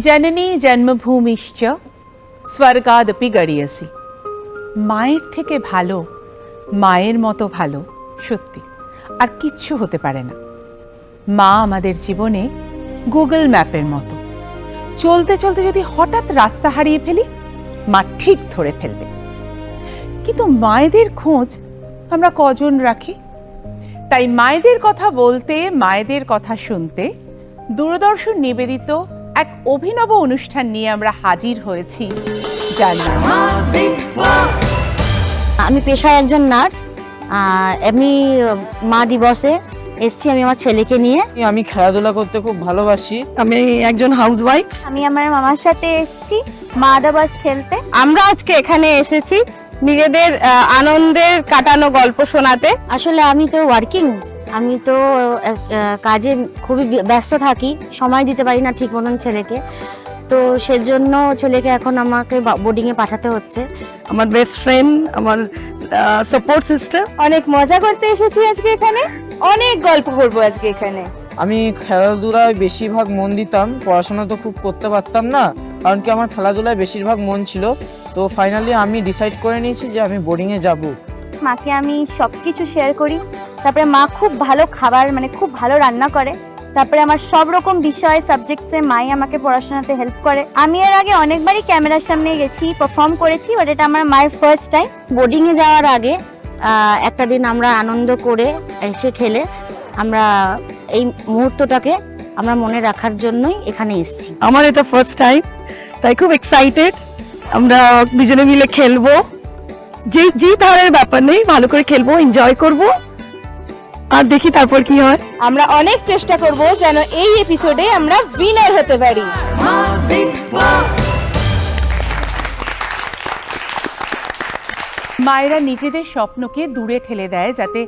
জননী জন্মভূমিশ্চ স্বর্গাদপি গড়িয়সি। মায়ের থেকে ভালো, মায়ের মতো ভালো সত্যি আর কিচ্ছু হতে পারে না। মা আমাদের জীবনে গুগল ম্যাপের মতো। চলতে চলতে যদি হঠাৎ রাস্তা হারিয়ে ফেলি, মা ঠিক ধরে ফেলবে। কিন্তু মায়েদের খোঁজ আমরা কজন রাখি? তাই মায়েদের কথা বলতে, মায়েদের কথা শুনতে দূরদর্শন নিবেদিত এক অভিনব অনুষ্ঠান নিয়ে আমরা হাজির হয়েছি, যার নাম আমি পেশায় একজন নার্স। এমনি মা দিবসে এসছি আমি আমার ছেলেকে নিয়ে। আমি খেলাধুলা করতে খুব ভালোবাসি। আমি একজন হাউসওয়াইফ। আমি আমার মামার সাথে এসছি মা দিবস খেলতে। আমরা আজকে এখানে এসেছি নিজেদের আনন্দের কাটানো গল্প শোনাতে। আসলে আমি তো ওয়ার্কিং, আমি তো কাজে খুবই ব্যস্ত থাকি, সময় দিতে পারি না ঠিক মতন ছেলেকে। তো সেজন্য ছেলেকে এখন আমাকে বোর্ডিংয়ে পাঠাতে হচ্ছে। আমার বেস্ট ফ্রেন্ড, আমার সাপোর্ট সিস্টার। অনেক মজা করতে এসেছি আজকে এখানে, অনেক গল্প করবো আজকে এখানে। আমি খেলাধুলায় বেশিরভাগ মন দিতাম, পড়াশোনা তো খুব করতে পারতাম না, কারণ কি আমার খেলাধুলায় বেশিরভাগ মন ছিল। তো ফাইনালি আমি ডিসাইড করে নিয়েছি যে আমি বোর্ডিংয়ে যাব। মাকে আমি সবকিছু শেয়ার করি। তারপরে মা খুব ভালো খাবার, মানে খুব ভালো রান্না করে। তারপরে আমার সব রকম বিষয় সাবজেক্টসে মাই আমাকে পড়াশোনাতে হেল্প করে। আমি এর আগে অনেকবারই ক্যামেরার সামনে গেছি, পারফর্ম করেছি, বাট এটা আমার মায়ের ফার্স্ট টাইম। বোর্ডিংয়ে যাওয়ার আগে একটা দিন আমরা আনন্দ করে এসে খেলে আমরা এই মুহূর্তটাকে আমরা মনে রাখার জন্যই এখানে এসেছি। আমার এটা ফার্স্ট টাইম, তাই খুব এক্সাইটেড। আমরা দুজনে মিলে খেলবো, যে ধরনের ব্যাপার নেই, ভালো করে খেলবো, এনজয় করব, আর দেখি তারপর কি হয়। আমরা অনেক চেষ্টা করব যেন এই এপিসোডে আমরা উইনার হতে পারি। মায়েরা নিজেদের স্বপ্নকে দূরে ঠেলে দেয় যাতে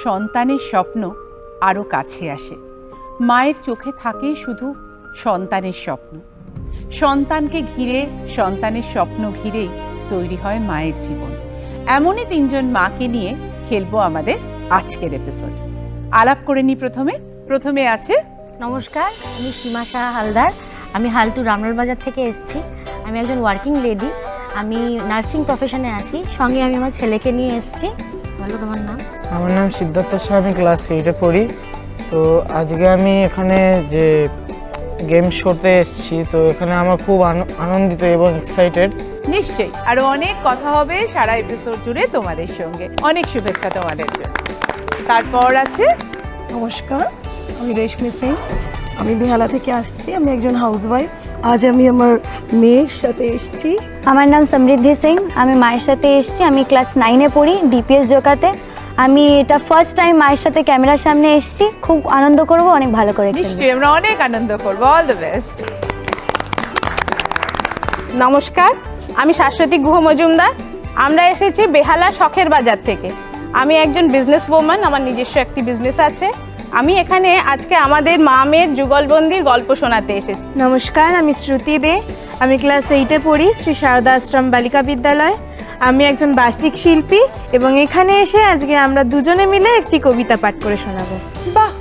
সন্তানের স্বপ্ন আরও কাছে আসে। মায়ের চোখে থাকে শুধু সন্তানের স্বপ্ন। সন্তানকে ঘিরে, সন্তানের স্বপ্ন ঘিরেই তৈরি হয় মায়ের জীবন। এমনই তিনজন মাকে নিয়ে খেলবো আমাদের আজকের এপিসোড। আলাপ করে নি প্রথমে আছে। নমস্কার, আমি সীমা শাহ হালদার। আমি হালটু রামলাল বাজার থেকে এসেছি। আমি একজন ওয়ার্কিং লেডি, আমি নার্সিং প্রফেশনে আছি। সঙ্গে আমি আমার ছেলেকে নিয়ে এসেছি। বলো তোমার নাম? আমার নাম সিদ্ধার্থ শাহ, আমি ক্লাস 8-এ পড়ি। তো আজকে আমি এখানে যে গেম শোতে এসেছি, তো এখানে আমার খুব আনন্দিত এবং এক্সাইটেড। নিশ্চয়ই আরো অনেক কথা হবে সারা এপিসোড জুড়ে তোমাদের সঙ্গে। অনেক শুভেচ্ছা তোমাদের জন্য। তারপর আছে নমস্কার, আমি রেশমি সিং। আমি বেহালা থেকে আসছি। আমি একজন হাউসওয়াইফ। আজ আমি আমার মেয়ের সাথে এসেছি। আমার নাম সমৃদ্ধি সিং। আমি মায়ের সাথে এসেছি। আমি ক্লাস 9-এ পড়ি, ডিপিএস জোকাতে। আমি এটা ফার্স্ট টাইম মায়ের সাথে ক্যামেরার সামনে এসেছি। খুব আনন্দ করব, অনেক ভালো করে খেলবো। নিশ্চয়ই আমরা অনেক আনন্দ করবো। All the best. নমস্কার, আমি শাশ্বতী গুহ মজুমদার। আমরা এসেছি বেহালা শখের বাজার থেকে। আমি একজন বিজনেস ওম্যান, আমার নিজস্ব একটি বিজনেস আছে। আমি এখানে আজকে আমাদের মামের যুগলবন্দির গল্প শোনাতে এসেছি। নমস্কার, আমি শ্রুতি দে। আমি ক্লাস 8-এ পড়ি, শ্রী শারদা আশ্রম বালিকা বিদ্যালয়। আমি একজন বার্ষিক শিল্পী এবং এখানে এসে আজকে আমরা দুজনে মিলে একটি কবিতা পাঠ করে শোনাবো। বাহ,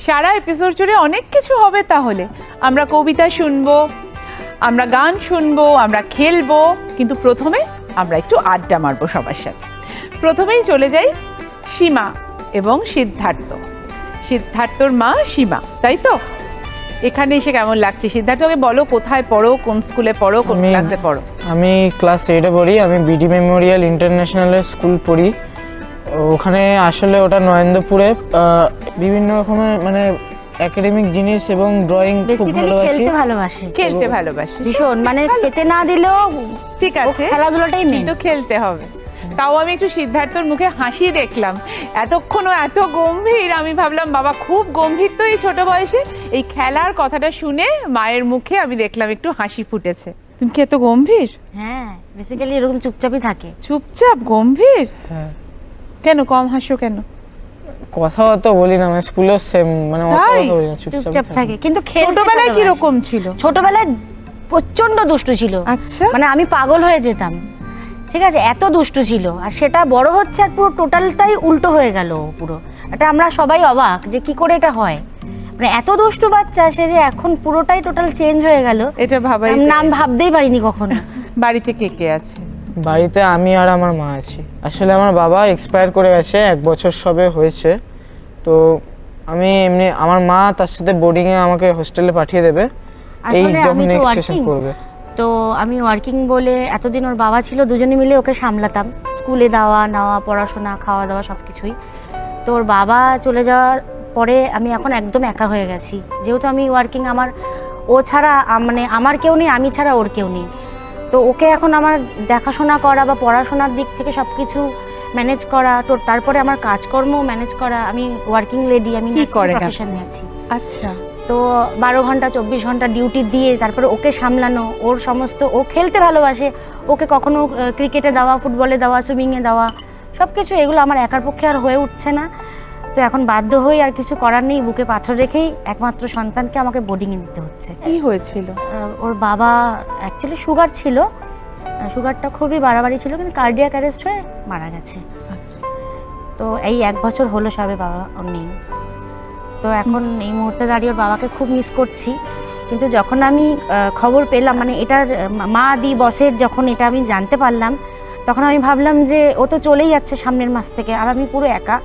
সারা এপিসোড জুড়ে অনেক কিছু হবে তাহলে। আমরা কবিতা শুনবো, আমরা গান শুনবো, আমরা খেলবো, কিন্তু প্রথমে আমরা একটু আড্ডা মারবো সবার সাথে। প্রথমেই চলে যাই সীমা এবং সিদ্ধার্থর মা সীমা, তাই তো? এখানে এসে কেমন লাগছে সিদ্ধার্থকে? বলো, কোথায় পড়ো, কোন স্কুলে পড়ো, কোন ক্লাসে পড়ো? আমি ক্লাস 8-এ পড়ি। আমি বিডি মেমোরিয়াল ইন্টারন্যাশনালের স্কুল পড়ি। ওখানে আসলে ওটা নরেন্দ্রপুরে। বিভিন্ন রকমের মানে একাডেমিক জিনিস এবং ড্রয়িং খুব ভালোবাসি। খেলতে ভালোবাসি ভীষণ, মানে খেতে না দিলেও ঠিক আছে, খেলাধুলাটাই মেন, কিন্তু খেলতে হবে। তাও আমি একটু সিদ্ধার্থর মুখে হাসি দেখলাম, এতক্ষণও এত গম্ভীর। আমি ভাবলাম বাবা খুব গম্ভীর তো এই ছোট বয়সে। এই খেলার কথাটা শুনে মায়ের মুখে আমি দেখলাম একটু হাসি ফুটেছে। তুমি কি এত গম্ভীর? হ্যাঁ, বেসিক্যালি এরকম চুপচাপই থাকে। চুপচাপ গম্ভীর? হ্যাঁ। কেন কম হাসো কেন? কথা তো বলি না, মানে স্কুলেও সেম, মানে অত তাই? কথা বলি না, চুপচাপ থাকে। কিন্তু ছোটবেলায় কি রকম ছিল? ছোটবেলায় প্রচন্ড দুষ্টু ছিল। আচ্ছা, মানে আমি পাগল হয়ে যেতাম, ঠিক আছে, এত দুষ্টু ছিল। আর সেটা বড় হচ্ছে আর পুরো টোটালটাই উল্টো হয়ে গেল পুরো। এটা আমরা সবাই অবাক যে কি করে এটা হয়। মানে এত দুষ্টু বাচ্চা সে যে এখন পুরোটাই টোটাল চেঞ্জ হয়ে গেল, এটা ভাবাই আমি যায়। নাম ভাবতেই পারিনি কখনো। বাড়িতে কে কে আছে? বাড়িতে আমি আর আমার মা আছি। আসলে আমার বাবা এক্সপায়ার করে গেছে, 1 বছর সবে হয়েছে। তো আমি এমনি, আমার মা তার সাথে বোর্ডিংয়ে আমাকে হোস্টেলে পাঠিয়ে দেবে এই আসলে যখন আমি তো নেক্সট সেশন working, করবে। তো আমি ওয়ার্কিং বলে এতদিন ওর বাবা ছিল, দুজনে মিলে ওকে সামলাতাম, স্কুলে দেওয়া নেওয়া, পড়াশোনা, খাওয়া দাওয়া সব কিছুই। তো ওর বাবা চলে যাওয়ার পরে আমি এখন একদম একা হয়ে গেছি, যেহেতু আমি ওয়ার্কিং, আমার ও ছাড়া মানে আমার কেউ নেই, আমি ছাড়া ওর কেউ নেই। তো ওকে এখন আমার দেখাশোনা করা বা পড়াশোনার দিক থেকে সব কিছু ম্যানেজ করা, তো তারপরে আমার কাজকর্ম ম্যানেজ করা। আমি ওয়ার্কিং লেডি, আমি কি করেন আপনি? প্রফেশন নিয়েছি। আচ্ছা, তো 12 ঘন্টা 24 ঘন্টা ডিউটি দিয়ে তারপরে ওকে সামলানো, ওর সমস্ত, ও খেলতে ভালোবাসে, ওকে কখনো ক্রিকেটে দেওয়া, ফুটবলে দেওয়া, সুইমিংয়ে দেওয়া, সব কিছু এগুলো আমার একার পক্ষে আর হয়ে উঠছে না। তো এখন বাধ্য হয়ে আর কিছু করার নেই, বুকে পাথর রেখেই একমাত্র সন্তানকে আমাকে বোর্ডিংয়ে নিতে হচ্ছে। কি হয়েছিল? ওর বাবা অ্যাকচুয়ালি সুগার ছিল, সুগারটা খুবই বাড়াবাড়ি ছিল, কিন্তু কার্ডিয়াক অ্যারেস্ট হয়ে মারা গেছে। আচ্ছা, তো এই 1 বছর হলো সবে বাবা ওর নেই। তো এখন এই মুহূর্তে দাঁড়িয়ে ওর বাবাকে খুব মিস করছি। কিন্তু যখন আমি খবর পেলাম, মানে এটার মা দি বসের যখন এটা আমি জানতে পারলাম, তখন আমি ভাবলাম যে ও তো চলেই যাচ্ছে সামনের মাস থেকে, আর আমি পুরো একা।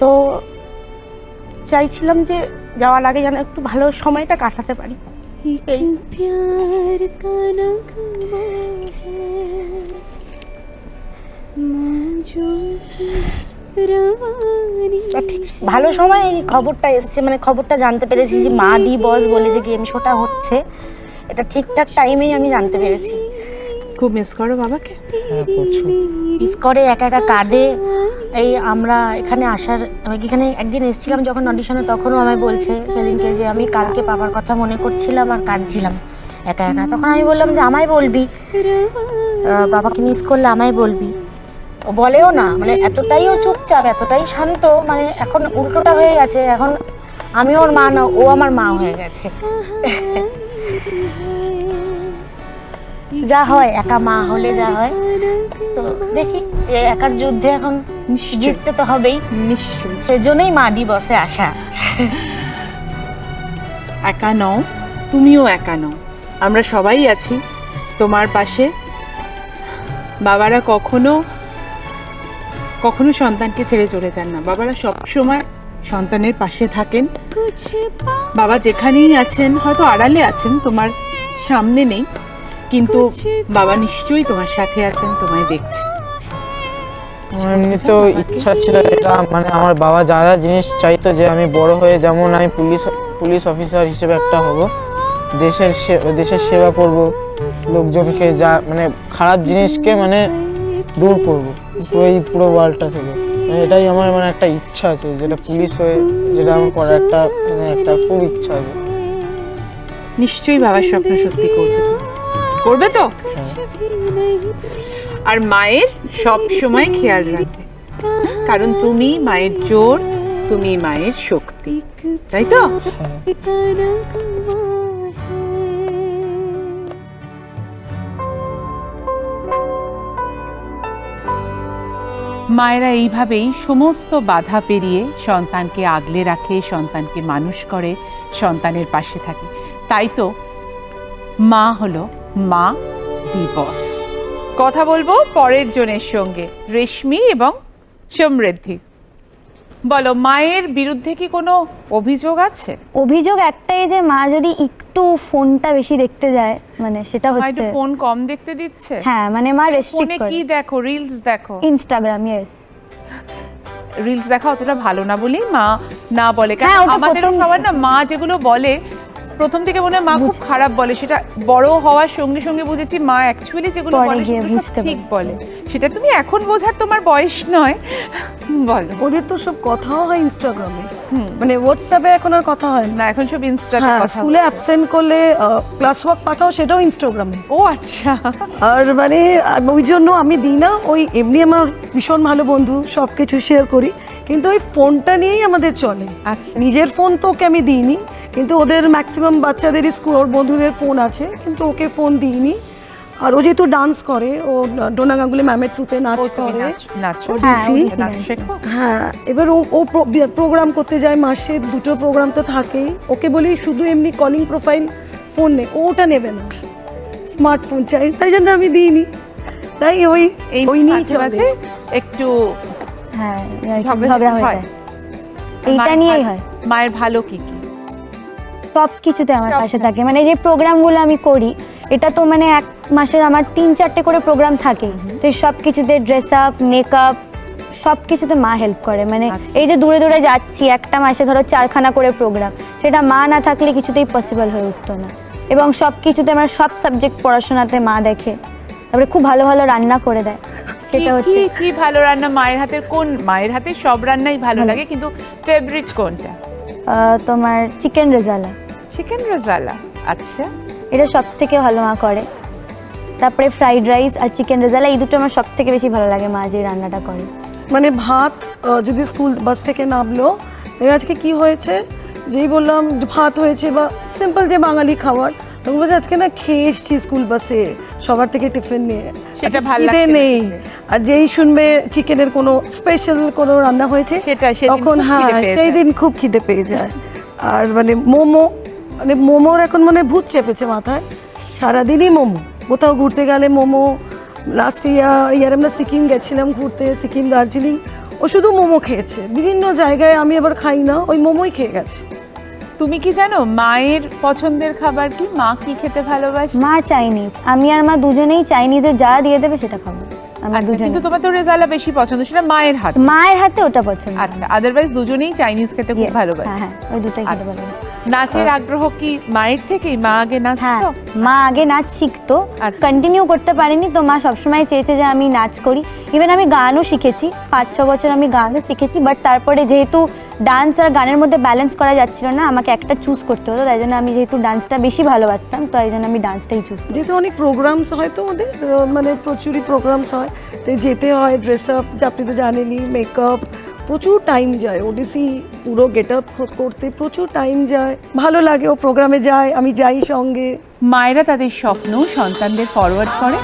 তো চাইছিলাম যে যাওয়ার আগে যেন একটু ভালো সময়টা কাটাতে পারি। এই ঠিক ভালো সময় এই খবরটা এসছে, মানে খবরটা জানতে পেরেছি যে মা দি বস বলে যে গেম শোটা হচ্ছে, এটা ঠিকঠাক টাইমেই আমি জানতে পেরেছি। খুব মিস করো বাবাকে? হ্যাঁ, প্রচুর। মিস করে, একা একা কাঁদে। এই আমরা এখানে আসার, আমি এখানে একদিন এসেছিলাম যখন অডিশনে, তখনও আমায় বলছে সেদিনকে যে আমি কালকে বাবার কথা মনে করছিলাম আর কাঁদছিলাম একা একা। তখন আমি বললাম যে আমায় বলবি, বাবাকে মিস করলে আমায় বলবি। ও বলেও না, মানে এতটাই ও চুপচাপ, এতটাই শান্ত, মানে এখন উল্টোটা হয়ে গেছে, এখন আমি ওর মা না, ও আমার মা হয়ে গেছে। যা হয় একা মা হলে যা হয়। তো দেখি একার যুদ্ধে এখন জিততে তো হবেই, নিশ্চয়ই। সেই জন্যই মা দি বসে আসা। একা নও, তুমিও একা নও, আমরা সবাই আছি তোমার পাশে। বাবারা কখনো কখনো সন্তানকে ছেড়ে চলে যান না, বাবারা সব সময় সন্তানের পাশে থাকেন। বাবা যেখানেই আছেন, হয়তো আড়ালে আছেন, তোমার সামনে নেই, কিন্তু বাবা নিশ্চয়ই তোমার সাথে আছেন, তোমায় দেখছে। আমার এমনি তো ইচ্ছা ছিল, এটা মানে আমার বাবা যা যা জিনিস চাইতো, যে আমি বড় হয়ে যেমন আমি পুলিশ অফিসার হিসেবে একটা হব, দেশের সেবা করব, লোকজনকে যা মানে খারাপ জিনিসকে মানে দূর করব পুরো ওয়ার্ল্ডটা থেকে। মানে এটাই আমার মানে একটা ইচ্ছা আছে, যেটা পুলিশ হয়ে যেটা আমার করার একটা মানে একটা খুব ইচ্ছা আছে। নিশ্চয়ই বাবার স্বপ্ন সত্যি করবে তো? করবে তো? আর মায়ের সব সময় খেয়াল রাখবে, কারণ তুমি মায়ের জোর, তুমি মায়ের শক্তি, তাই তো? মায়েরা এইভাবেই সমস্ত বাধা পেরিয়ে সন্তানকে আগলে রাখে, সন্তানকে মানুষ করে, সন্তানের পাশে থাকে। তাই তো মা হলো মা দিবস। কথা বলবো পরের জনের সঙ্গে, রেশমি এবং সমৃদ্ধি। বলো, মায়ের বিরুদ্ধে কি কোনো অভিযোগ আছে? অভিযোগ একটাই যে মা যদি একটু ফোনটা বেশি দেখতে যায়, মানে সেটা মা একটু হচ্ছে, ফোন কম দেখতে দিচ্ছে? হ্যাঁ মানে মা ফোনে রেস্ট্রিক্ট করে। কি দেখো? রিলস দেখো? Instagram, yes. রিলস দেখা অতটা ভালো না বলেই মা না বলে। হ্যাঁ, কারণ ওটা আমাদের প্রথম- সবার না মা যেগুলো বলে প্রথম থেকে মনে হয় মা খুব খারাপ বলে, সেটা বড় হওয়ার সঙ্গে সঙ্গে বুঝেছি মা অ্যাকচুয়ালি যেগুলো পরে বলে গিয়ে সেগুলো সব বুঝতে ঠিক পারি। বলে। সেটা তুমি এখন বোঝার তোমার বয়স নয়। বলো। ওদের তো সব কথাও হয় ইনস্টাগ্রামে, মানে হোয়াটসঅ্যাপে এখন আর কথা হয় না। না, এখন সব ইনস্টাতে হ্যাঁ, কথা স্কুলে বলে। অ্যাবসেন্ট করলে ক্লাস ওয়ার্ক পাঠাও, সেটাও ইনস্টাগ্রামে। ও আচ্ছা। আর মানে ওই জন্য আমি দিই না, ওই এমনি আমার ভীষণ ভালো বন্ধু, সব কিছু শেয়ার করি, কিন্তু ওই ফোনটা নিয়েই আমাদের চলে। আচ্ছা। নিজের ফোন তো ওকে আমি দিইনি, কিন্তু ওদের ম্যাক্সিমাম বাচ্চাদেরই স্কুল, ওর বন্ধুদের ফোন আছে, কিন্তু ওকে ফোন দিইনি। আর ও যেহেতু ডান্স করে, ও ডোনা গাঙ্গুলি ম্যামের ট্রুপে নাচ করে। নাচো হ্যাঁ, নাচ শেখো। হ্যাঁ, এবার ও প্রোগ্রাম করতে যায়, মাসে 2টো প্রোগ্রাম তো থাকেই। ওকে বলি শুধু এমনি কলিং প্রোফাইল ফোন নে, ওটা নেবে না, স্মার্টফোন চাই, তাই জন্য আমি দিইনি। তাই ওই এই ওই নিয়ে মাঝে মাঝে একটু হ্যাঁ ঝগড়া ঝগড়া হয়ে হয়। যায়, এইটা নিয়েই হয়। মায়ের ভালো কি কি? সব কিছুতে আমার পাশে থাকে, মানে যে প্রোগ্রামগুলো আমি করি, এটা তো মানে এক মাসে আমার 3-4টে করে প্রোগ্রাম থাকে, তো সব কিছুতে ড্রেস আপ, মেকআপ, সব কিছুতে মা হেল্প করে। মানে আচ্ছা। এই যে দূরে দূরে যাচ্ছি, একটা মাসে ধরো 4খানা করে প্রোগ্রাম, সেটা মা না থাকলে কিছুতেই পসিবল হয়ে উঠতো না। এবং সব কিছুতে আমার সব সাবজেক্ট পড়াশোনাতে মা দেখে, তারপরে খুব ভালো ভালো রান্না করে দেয়। সেটা কি হচ্ছে কি ভালো রান্না মায়ের হাতের? কোন মায়ের হাতের সব রান্নাই ভালো লাগে, কিন্তু ফেভারিট কোনটা? তোমার চিকেন রেজালা, চিকেন রেজালা। আচ্ছা, এটা সব থেকে ভালো মা করে। তারপরে ফ্রাইড রাইস আর চিকেন রেজালা, এই দুটো আমার সব থেকে বেশি ভালো লাগে মা যে রান্নাটা করে। মানে ভাত যদি স্কুল বাস থেকে নামলো, আজকে কি হয়েছে, যেই বললাম ভাত হয়েছে বা সিম্পল যে বাঙালি খাবার, তখন বলছে আজকে না খেয়ে এসছি স্কুল বাসে সবার থেকে টিফিন নিয়ে, সেটা আজকে ভাল খিদে লাগছে না নেই। খেতে। আর যেই শুনবে চিকেনের কোনো স্পেশাল কোনো রান্না হয়েছে, সেটা সেদিন তখন খুব হ্যাঁ খিদে পেয়ে সেই যায়। দিন খুব খিদে পেয়ে যায়। আর মানে মোমো, মানে মোমোর এখন মানে ভূত চেপেছে মাথায়, সারাদিনই মোমো। কোথাও ঘুরতে গেলে মোমো। লাস্ট ইয়ার আমরা সিকিম গেছিলাম ঘুরতে, সিকিম দার্জিলিং, ও শুধু মোমো খেয়েছে বিভিন্ন জায়গায়। আমি আবার খাই না, ওই মোমোই খেয়ে গেছে। তুমি কি জানো মায়ের পছন্দের খাবার কি? মা কি খেতে ভালোবাসে? মা চাইনিজ, আমি আর মা দুজনেই চাইনিজে যা দিয়ে দেবে সেটা খাবো আমরা আচ্ছা, দুজনে। কিন্তু তোমার তো রেজালা বেশি পছন্দ, সেটা মায়ের হাত। মায়ের হাতে ওটা পছন্দ। আচ্ছা, আদারওয়াইজ দুজনেই চাইনিজ খেতে খুব Yes, ভালোবাসে। হ্যাঁ হ্যাঁ, ওই দুটাই খেতে আচ্ছা। ভালোবাসি। নাচের আগ্রহ কি মায়ের থেকেই? মা আগে হ্যাঁ, নাচতো? মা আগে নাচ শিখতো, আচ্ছা। কন্টিনিউ করতে পারিনি, তো মা সবসময় চেয়েছে যে আমি নাচ করি। ইভেন আমি গানও শিখেছি, 5-6 বছর আমি গানও শিখেছি, বাট তারপরে যেহেতু ডান্স আর গানের মধ্যে ব্যালেন্স করা যাচ্ছিল না, আমাকে একটা চুজ করতে হতো, তাই জন্য আমি যেহেতু ডান্সটা বেশি ভালোবাসতাম, তো এই জন্য আমি ডান্সটাই চুজ করি। যেহেতু অনেক প্রোগ্রামস হয় তো ওদের, মানে প্রচুরই প্রোগ্রামস হয়, তাই যেতে হয়। ড্রেস আপ, আপনি তো জানেনই, মেকআপ, প্রচুর টাইম যায়। ওডিসি পুরো গেট আপ করতে প্রচুর টাইম যায়। ভালো লাগে, ও প্রোগ্রামে যায়, আমি যাই সঙ্গে। মায়েরা তাদের স্বপ্ন সন্তানদের ফরওয়ার্ড করে,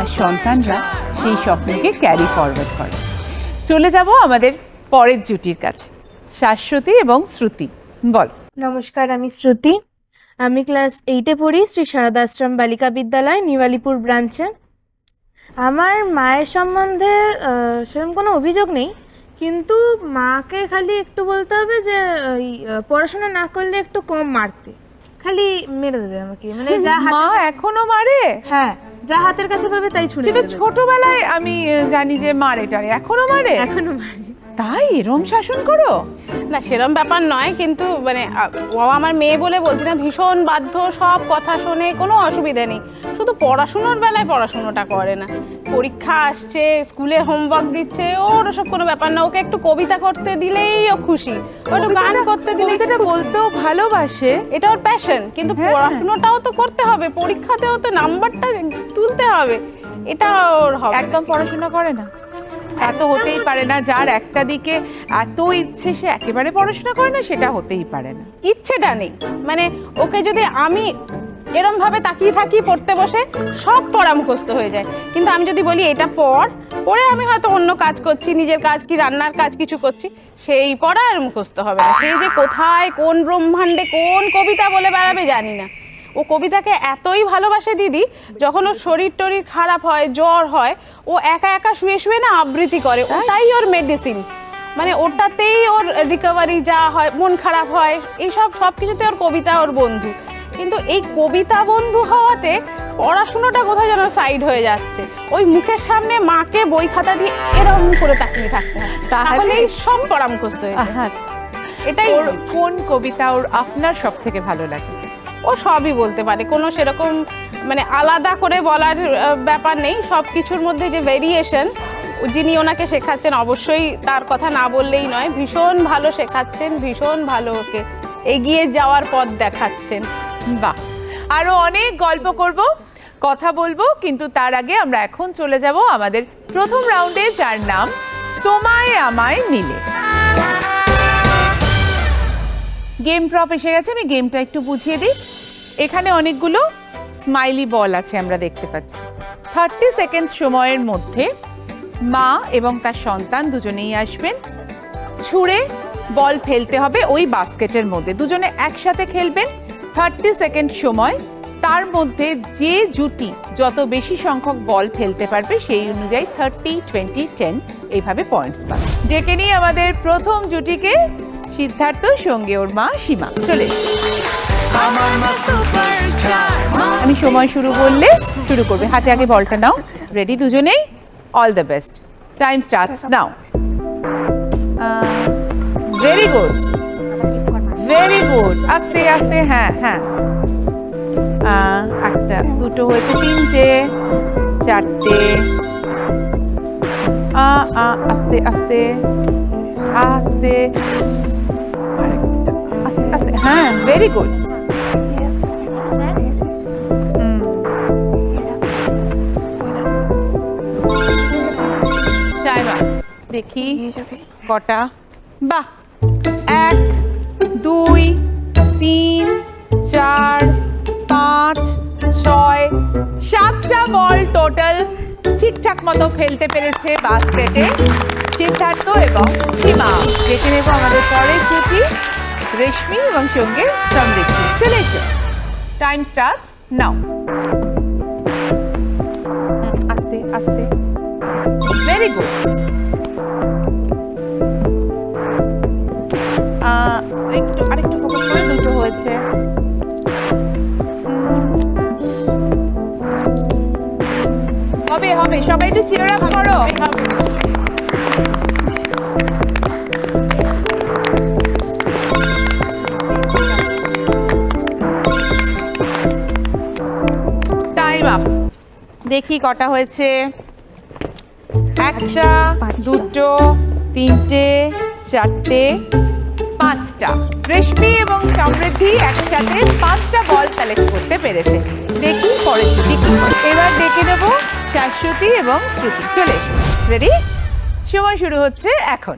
আর সন্তানরা সেই স্বপ্নকে ক্যারি ফরওয়ার্ড করে। চলে যাব আমাদের পরের জুটির কাছে, শাশ্বতী এবং শ্রুতি। বল। নমস্কার, আমি শ্রুতি। আমি ক্লাস 8-এ পড়ি শ্রী শারদা আশ্রম বালিকা বিদ্যালয়, নিউ ব্রাঞ্চে। আমার মায়ের সম্বন্ধে সেরকম কোনো অভিযোগ নেই, কিন্তু মাকে খালি একটু বলতে হবে যে ওই পড়াশোনা না করলে একটু কম মারতে, খালি মেরে দেবে আমাকে, মানে যা মা এখনো মারে? হ্যাঁ, যা হাতের কাছে পাবে তাই ছুঁড়ে কিন্তু মেরে দেবে। ছোটবেলায় আমি জানি যে মারে টারে, এখনো মারে? এখনো মারে। তাই এরম শাসন করো? না, সেরম ব্যাপার নয়, কিন্তু মানে ও আমার মেয়ে বলে বলছি না, ভীষণ বাধ্য, সব কথা শোনে, কোনো অসুবিধা নেই। শুধু পড়াশুনোর বেলায় পড়াশুনোটা করে না। পরীক্ষা আসছে, স্কুলে হোমওয়ার্ক দিচ্ছে, ওর ওসব কোনো ব্যাপার না। ওকে একটু কবিতা করতে দিলেই ও খুশি, ও একটু গান করতে দিলেই কবিতাটা বলতেও ভালোবাসে। এটা ওর প্যাশন, কিন্তু হ্যাঁ। পড়াশুনোটাও তো করতে হবে, পরীক্ষাতেও তো নাম্বারটা তুলতে হবে, এটা ওর হবে। একদম পড়াশোনা করে না? এত হতেই পারে না, যার একটা দিকে এত ইচ্ছে সে একেবারে পড়াশোনা করে না, সেটা হতেই পারে না। ইচ্ছেটা নেই, মানে ওকে যদি আমি এরম ভাবে তাকিয়ে থাকি পড়তে বসে, সব পড়া মুখস্থ হয়ে যায়। কিন্তু আমি যদি বলি এটা পড়ে আমি হয়তো অন্য কাজ করছি, নিজের কাজ কি রান্নার কাজ কিছু করছি, সেই পড়া আর মুখস্থ হবে না। সেই যে কোথায় কোন ব্রহ্মাণ্ডে কোন কবিতা বলে বেড়াবে জানি না। ও কবিতাকে এতই ভালোবাসে দিদি, যখন ওর শরীর টরীর খারাপ হয়, জ্বর হয়, ও একা একা শুয়ে শুয়ে না আবৃত্তি করে, ওটাই ওর মেডিসিন। মানে ওটাতেই ওর রিকভারি যা হয়, মন খারাপ হয়, এইসব সব কিছুতে ওর কবিতা ওর বন্ধু। কিন্তু এই কবিতা বন্ধু হওয়াতে পড়াশুনোটা কোথায় যেন সাইড হয়ে যাচ্ছে। ওই মুখের সামনে মাকে বই খাতা দিয়ে এরকম করে তাকিয়ে থাকতে হয়, তাহলেই সব পড়া মুখস্থ হয়ে যায়। আচ্ছা, এটাই ওর কোন কবিতা ওর আপনার সব থেকে ভালো লাগে? ও সবই বলতে পারে, কোনো সেরকম মানে আলাদা করে বলার ব্যাপার নেই। সব কিছুর মধ্যে যে ভেরিয়েশন, যিনি ওনাকে শেখাচ্ছেন অবশ্যই তার কথা না বললেই নয়, ভীষণ ভালো শেখাচ্ছেন, ভীষণ ভালো ওকে এগিয়ে যাওয়ার পথ দেখাচ্ছেন। বাহ, আরো অনেক গল্প করব, কথা বলবো, কিন্তু তার আগে আমরা এখন চলে যাব আমাদের প্রথম রাউন্ডে, যার নাম তোমায় আমায় মিলে। গেম প্রপ এসে গেছে, আমি গেমটা একটু বুঝিয়ে দিই। এখানে অনেকগুলো স্মাইলি বল আছে আমরা দেখতে পাচ্ছি। 30 সেকেন্ড সময়ের মধ্যে মা এবং তার সন্তান দুজনেই আসবেন। ছুঁড়ে বল ফেলতে হবে ওই বাস্কেটের মধ্যে, দুজনে একসাথে খেলবেন। 30 সেকেন্ড সময়, তার মধ্যে যে জুটি যত বেশি সংখ্যক বল ফেলতে পারবে সেই অনুযায়ী 30, 20, 10 এইভাবে পয়েন্টস পাবে। ডেকে নিয়ে আমাদের প্রথম জুটিকে, সিদ্ধার্থ সঙ্গে ওর মা সীমা। চলে আমি সময় শুরু বললে শুরু করবে। হাতে আগে বলটা নাও। রেডি দুজনেই? All the best. Time starts now. Very good, very good. আস্তে আস্তে, হ্যাঁ হ্যাঁ। একটা, দুটো হয়েছে, তিনটে, চারটে। আস্তে আস্তে আস্তে, আরেকটা, আস্তে আস্তে, হ্যাঁ ভেরি গুড। দেখি কটা। বাহ, 1, 2, 3, 4, 5, 6, 7টা বল টোটাল ঠিকঠাক মতো ফেলতে পেরেছে বাস্কেটে সিদ্ধার্থ এবং সীমা। দেখে নেব আমাদের পরের জুটি, রেশমি এবং সঙ্গে সমৃদ্ধি। চলে এসো, টাইম স্টার্টস নাও। আস্তে আস্তে, ভেরি গুড। আরেকটু ফোকাস করে, দুটো হয়েছে। হবে হবে, সবাই একটু চিয়ার আপ করো। Time up. দেখি কটা হয়েছে। 1টা, 2টো, 3টে, 4টে, 5টা। রেশমি এবং সমৃদ্ধি একসাথে 5টা বল কালেক্ট করতে পেরেছে। দেখি পরের জুটি কি। এবার ডেকে নেব শাশ্বতী এবং শ্রুতি। চলে রেডি, সময় শুরু হচ্ছে এখন।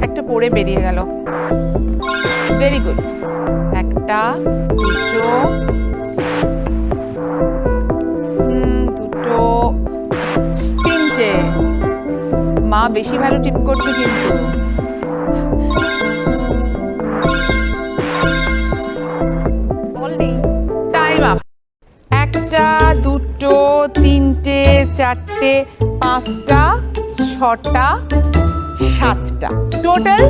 একটা পড়ে বেরিয়ে গেল। Very good. 1টা, 2টো, 2টো, 3টে। মা বেশি ভালো টিপ করছে কিন্তু। Time up. 1টা, 2টো, 3টে, 4টে, 5টা, 6টা, 7টা। টোটাল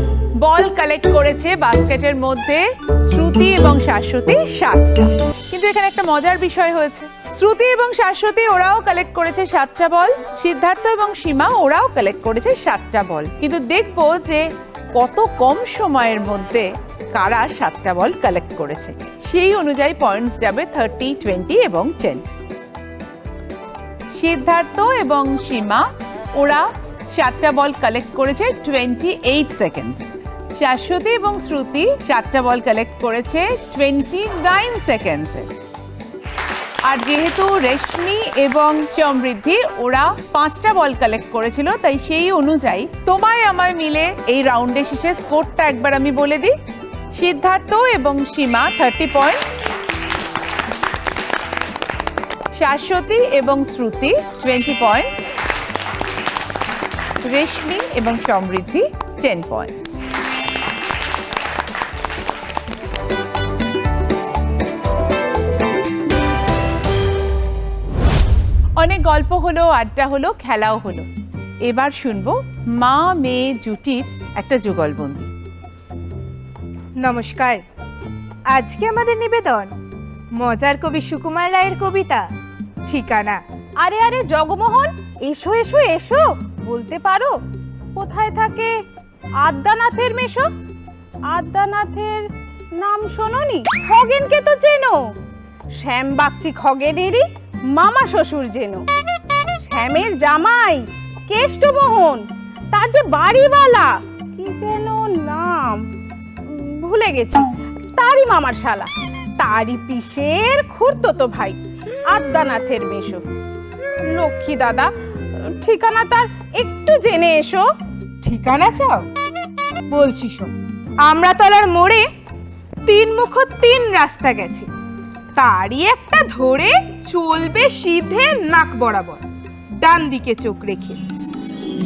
বল কালেক্ট করেছে বাস্কেটের মধ্যে শ্রুতি এবং শাশ্বতী 7টা। কিন্তু এখানে একটা মজার বিষয় হয়েছে, শ্রুতি এবং শাশ্বতী ওরাও কালেক্ট করেছে 7টা বল, সিদ্ধার্থ এবং সীমা ওরাও কালেক্ট করেছে 7টা বল। কিন্তু দেখবো যে কত কম সময়ের মধ্যে কারা 7টা বল কালেক্ট করেছে, সেই অনুযায়ী পয়েন্টস যাবে 30, 20 এবং 10। সিদ্ধার্থ এবং সীমা ওরা 7টা বল কালেক্ট করেছে 28 সেকেন্ডস। শাশ্বতী এবং শ্রুতি 7টা বল কালেক্ট করেছে 29 সেকেন্ডসে। আর যেহেতু রেশমি এবং সমৃদ্ধি ওরা 5টা বল কালেক্ট করেছিল, তাই সেই অনুযায়ী তোমায় আমায় মিলে এই রাউন্ডে শেষে স্কোরটা একবার আমি বলে দিই। সিদ্ধার্থ এবং সীমা 30 পয়েন্টস, শাশ্বতী এবং শ্রুতি 20 পয়েন্টস, রেশমি এবং সমৃদ্ধি 10 পয়েন্টস। অনেক গল্প হলো, আড্ডা হলো, খেলাও হলো। এবার শুনবো মা মেয়ে জুটির একটা যুগলবন্দি। নমস্কার, আজকে আমাদের নিবেদন মজার কবি সুকুমার রায়ের কবিতা ঠিকানা। আরে আরে জগমোহন, এসো এসো এসো, বলতে পারো কোথায় থাকে আদ্যানাথের মেশো? আদ্যানাথের নাম শোনোনি? খগেনকে তো চেনো, শ্যাম বাগচি খগেনেরই মামা শ্বশুর যেন। শ্যামের জামাই কেষ্টমোহন, তার যে বাড়িওয়ালা কি যেন নাম ভুলে গেছি, তারই মামার শালা, তারই পিসের খুড়তো ভাই আদ্যানাথের মেশো। লক্ষ্মী দাদা, ঠিকানা তার একটু জেনে এসো। ঠিকানা চাও? বলছি শোন, আমরাতলার মোড়ে তিন মুখ তিন রাস্তা গেছে, তারই একটা ধরে চলবে সিধে নাক বরাবর, ডান দিকে চোখ রেখে।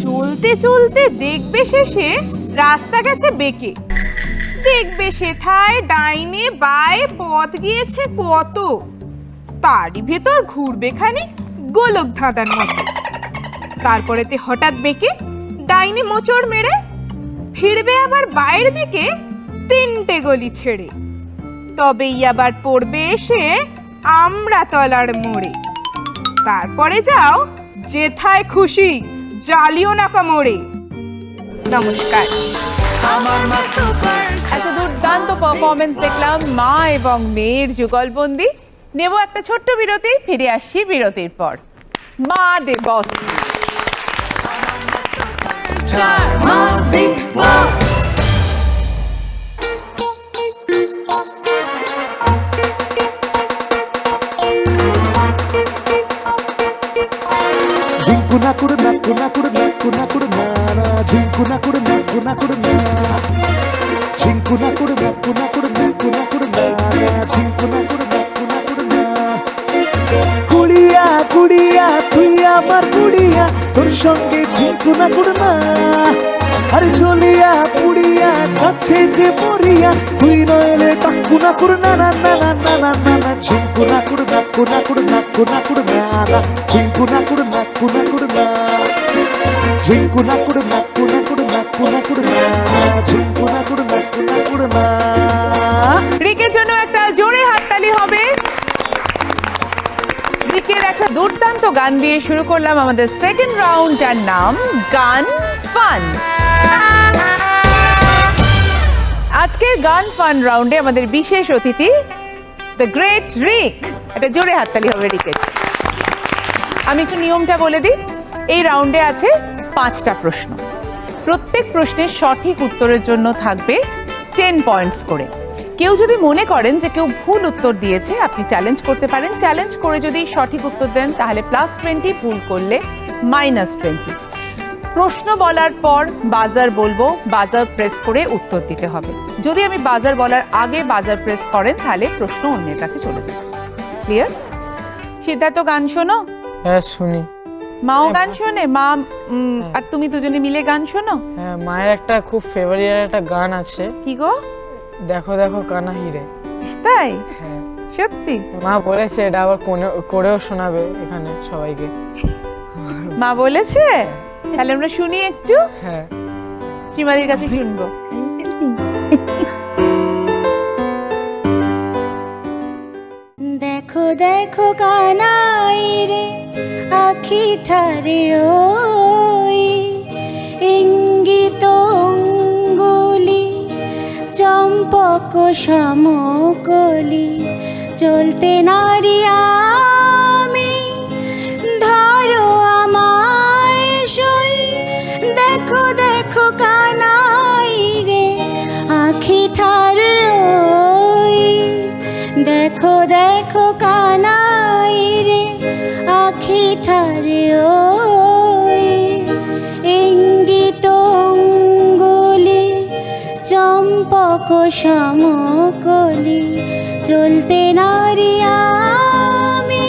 চলতে চলতে দেখবে শেষে রাস্তা গেছে বেঁকে, দেখবে সেথায় ডাইনে বায়ে পথ গিয়েছে কত, তারই ভেতর ঘুরবে খানিক গোলক ধাঁধার মতো। তারপরেতে হঠাৎ বেঁকে ডাইনে মোচড় মেরে ফিরবে আবার বাইরের দিকে তিনটে গলি ছেড়ে, তবেই আবার পড়বে এসে আমরা তলার মোড়ে। তারপরে যাও যেথায় খুশি, জ্বালিও না কামড়ে। নমস্কার। এত দুর্দান্ত পারফরমেন্স দেখলাম মা এবং মেয়ের যুগলবন্দি। নেব একটা ছোট্ট বিরতি, ফিরে আসছি বিরতির পর। মা দে বস। Jinkuna kurna kuna kurna kuna kurna na jinkuna kurna kuna kurna jinkuna kurna kuna kurna kuna kurna na jinkuna kurna kuna kurna kudiya kudiya তুই আমার কুড়িয়া তোর সঙ্গে ঝিঙ্কুনা কুড়না আরে জ্বলিয়া পুড়িয়া যাচ্ছে যে মরিয়া তুই নইলে টাকুনা কুড়না না না না না না না না ঝিঙ্কুনা কুড়না কুনা কুড়না কুনা কুড়না না ঝিঙ্কুনা কুড়না কুনা কুড়না ঝিঙ্কুনা কুড়না কুনা কুড়না কুনা কুড়না ঝিঙ্কুনা কুড়না কুনা কুড়না। রিকের জন্য একটা জোরে হাততালি হবে। রিকের একটা দুর্দান্ত গান দিয়ে শুরু করলাম আমাদের সেকেন্ড রাউন্ড, যার নাম গান ফান। আজকের গান ফান রাউন্ডে আমাদের বিশেষ অতিথি দ্য গ্রেট রিক। একটা জোরে হাততালি হবে রিকের। আমি একটু নিয়মটা বলে দিই। এই রাউন্ডে আছে 5টা প্রশ্ন। প্রত্যেক প্রশ্নের সঠিক উত্তরের জন্য থাকবে 10 পয়েন্টস করে। কেউ যদি মনে করেন যে কেউ ভুল উত্তর দিয়েছে, আপনি চ্যালেঞ্জ করতে পারেন। চ্যালেঞ্জ করে যদি সঠিক উত্তর দেন তাহলে +20, ভুল করলে -20। প্রশ্ন বলার পর বাজার বলবো, বাজার প্রেস করে উত্তর দিতে হবে। যদি আমি বাজার বলার আগে বাজার প্রেস করেন তাহলে প্রশ্ন অন্যের কাছে চলে যাবে। ক্লিয়ার? সিদ্ধার্থ, গান শোনো? হ্যাঁ শুনি। মাও গান শোনে? মা আর তুমি দুজনে মিলে গান শোনো? হ্যাঁ, মায়ের একটা খুব ফেভারিট একটা গান আছে, কি গো? দেখো দেখো কানা হিরে। তাই? হ্যাঁ সত্যি? মা বলেছে এটা আবার করেও শোনাবে এখানে সবাইকে। মা বলেছে? তাহলে আমরা শুনি একটু। হ্যাঁ, শ্রীমাদির কাছে শুনবো। দেখো দেখো কানাই রে আখি ঠারে ওই ইঙ্গিত অঙ্গুলি চম্পক সমকলি চলতে নারী আমি ধরো আমায় সই দেখো দেখো কানাই রে আখি ঠারে ওই দেখো দেখো কানাই রে আখি ঠারে ওই ইঙ্গিত অঙ্গুলি চম্পক সমকলি চলতে নারী আমি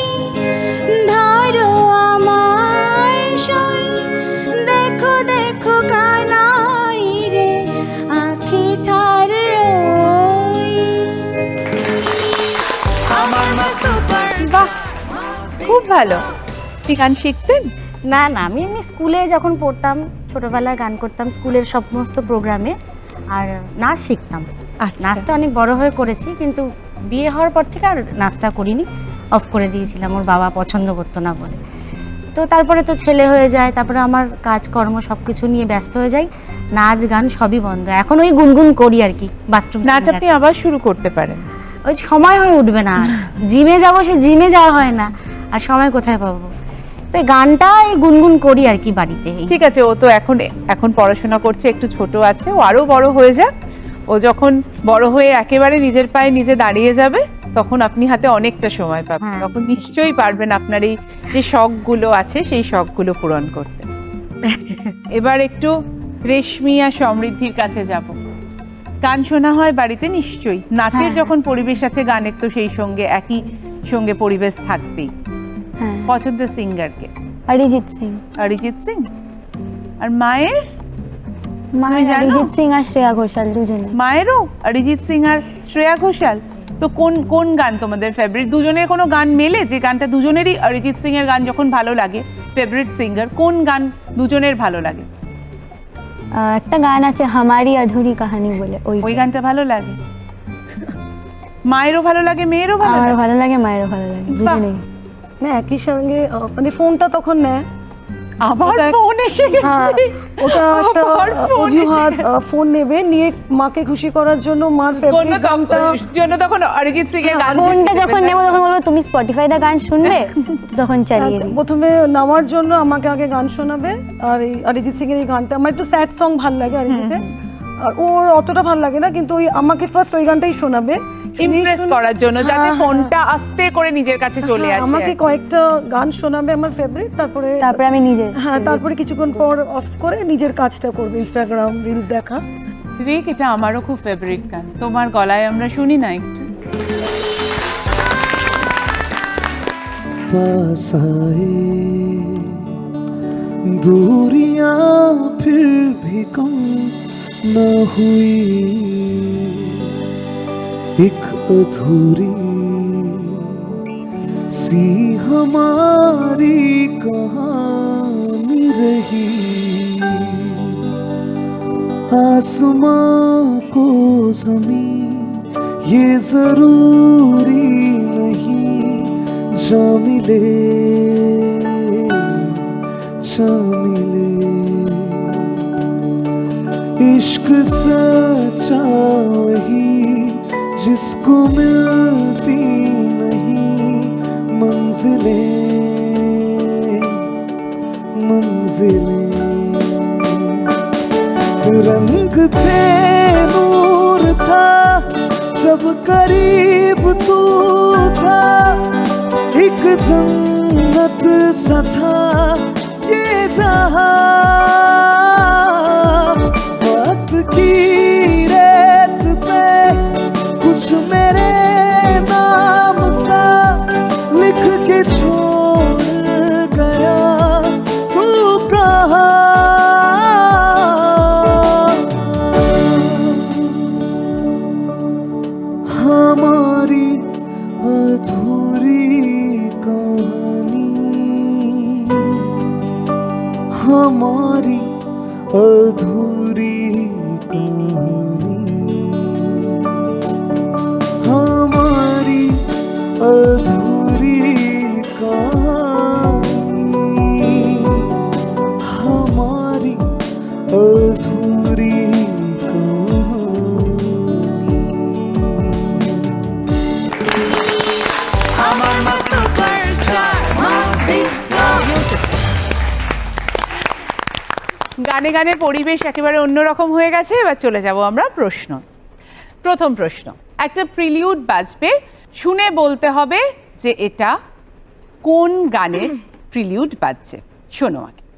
ধরো আমায় সই দেখো দেখো কানাই রে আখি ঠারে ওই। বাহ, খুব ভালো। তুই গান শিখতেন? না না, আমি এমনি স্কুলে যখন পড়তাম ছোটবেলায় গান করতাম স্কুলের সমস্ত প্রোগ্রামে, আর নাচ শিখতাম। আচ্ছা। নাচটা অনেক বড় হয়ে করেছি, কিন্তু বিয়ে হওয়ার পর থেকে আর নাচটা করিনি, অফ করে দিয়েছিলাম, ওর বাবা পছন্দ করতো না বলে। তো তারপরে তো ছেলে হয়ে যায়, তারপরে আমার কাজকর্ম সব কিছু নিয়ে ব্যস্ত হয়ে যাই, নাচ গান সবই বন্ধ। এখন ওই গুনগুন করি আর কি, বাথরুম নাচ আপনি আবার শুরু করতে পারেন। ওই সময় হয়ে উঠবে না, জিমে যাবো, সে জিমে যাওয়া হয় না, আর সময় কোথায় পাবো। তো এই গানটা এই গুনগুন করি আর কি বাড়িতে। ঠিক আছে, ও তো এখন পড়াশোনা করছে, একটু ছোট আছে, ও আরো বড় হয়ে যাক। ও যখন বড় হয়ে একেবারে নিজের পায়ে নিজে দাঁড়িয়ে যাবে তখন আপনি হাতে অনেকটা সময় পাবেন। হ্যাঁ। তখন নিশ্চয়ই পারবেন আপনার এই যে শখগুলো আছে সেই শখগুলো পূরণ করতে। এবার একটু রেশমি আর সমৃদ্ধির কাছে যাব। গান শোনা হয় বাড়িতে নিশ্চয়ই, নাচের যখন পরিবেশ আছে গানের তো সেই সঙ্গে একই সঙ্গে পরিবেশ থাকবেই। হ্যাঁ, পছন্দের সিঙ্গারকে? অরিজিৎ সিং। অরিজিৎ সিং। আর মায়ের? মা তুমি জানো? অরিজিৎ সিং আর শ্রেয়া ঘোষাল দুজনে। মায়েরও অরিজিৎ সিং আর শ্রেয়া ঘোষাল। তো কোন কোন গান তোমাদের ফেভারিট? দুজনের কোনো গান মেলে যে গানটা দুজনেরই? অরিজিৎ সিং এর গান যখন ভালো লাগে, ফেভারিট সিঙ্গার কোন গান দুজনের ভালো লাগে? একটা গান আছে হামারি আধুরি কাহানি বলে, ওই গানটা ভালো লাগে। মায়েরও ভালো লাগে, মেয়েরও ভালো আমারও লাগে? ভালো লাগে, মায়েরও ভালো লাগে, দুজনেই। না একই সঙ্গে মানে ফোনটা তখন নেয়, আবার ওটা- ফোন এসে হ্যাঁ, গেছে। ওটা একটা আবার phone এসে অজুহাত, গেছে। ফোন নেবে নিয়ে মাকে খুশি করার জন্য মার কোনো ফেভারিট গানটা। জন্য তখন অরিজিৎ সিং এর গান ফোনটা যখন নেবো তখন বলবো তুমি স্পটিফাইতে গান শুনবে, তখন চালিয়ে দিই। প্রথমে নামার জন্য আমাকে আগে গান শোনাবে, আর এই অরিজিৎ সিং এর এই গানটা আমার একটু স্যাড সং ভাল লাগে অরিজিতের, আর ওর অতটা ভাল লাগে না, কিন্তু ওই আমাকে ফার্স্ট ওই গানটাই শোনাবে ইমপ্রেস করার জন্য, যাতে হ্যাঁ, ফোনটা আস্তে করে নিজের কাছে চলে আসে। আমাকে কয়েকটা গান শোনাবে আমার ফেভারিট, তারপরে আমি নিজে। হ্যাঁ, তারপরে কিছুক্ষণ পর অফ করে নিজের কাজটা করবে, ইনস্টাগ্রাম রিলস দেখা। রিক, এটা আমারও খুব ফেভারিট গান, তোমার গলায় আমরা শুনি না একটু? पास आए दूरियां फिर भी कम न हुई, एक अधूरी सी हमारी कहानी रही। आसमां को ज़मीं ये जरूरी नहीं, जा मिले इश्क सच्चा वही जिसको मिलती नहीं मंजिलें मंजिलें। रंग थे नूर था जब करीब तू था, एक जन्नत सा था ये जहां। वक्त की रेत पे कुछ मेरे नाम सा लिख के छोड़ गया, तू कहाँ? हमारी अधूरी कहानी, हमारी अधूरी कहानी, हमारी अधूरी कहानी, हमारी अधूरी গানে গানে পরিবেশ একেবারে অন্যরকম হয়ে গেছে। এবার চলে যাব আমরা প্রশ্ন। প্রথম প্রশ্ন, একটা প্রিলিউড বাজবে, শুনে বলতে হবে যে এটা কোন গানের প্রিলিউড বাজছে। শোনো আগে।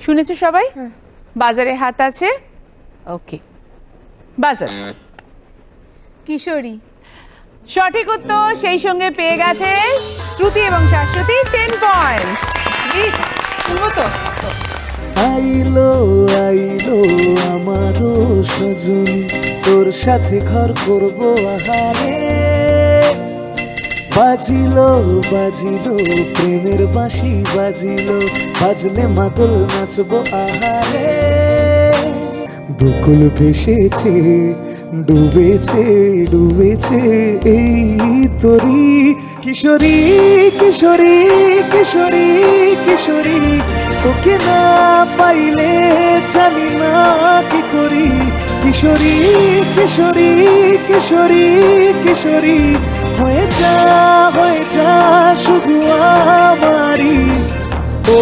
শুনেছো সবাই? বাজারে হাত আছে। ওকে, বাজার। কিশোরী। সঠিক উত্তর, সেই সঙ্গে পেয়ে গেছে শ্রুতি এবং শাশ্বতী 10 পয়েন্টস। শুনবো তো? আইলো আইলো আমারও সজনী, তোর সাথে ঘর করবো আহারে। বাজিলো বাজিলো প্রেমের বাঁশি বাজিলো, বাজলে মাদল নাচবো আহারে। দুকুল ভেসেছে ডুবেছে ডুবেছে এই তোরি, কিশোরী কিশোরী কিশোরী কিশোরী, তোকে না পাইলে জানি না কি করি। কিশোরী কিশোরী কিশোরী কিশোরী, হয়ে যা শুধু আমারি। ও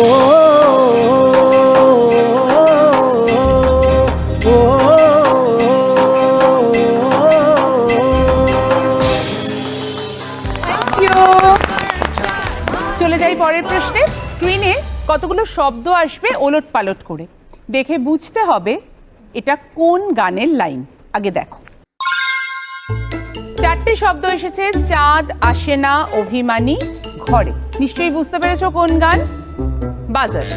কতগুলো শব্দ আসবে ওলট পালট করে, দেখে বুঝতে হবে এটা কোন গানের লাইন। আগে দেখো, 4টে শব্দ এসেছে। চাঁদ আসে না অভিমানী ঘরে, নিশ্চয়ই বুঝতে পেরেছো কোন গান। বাজার।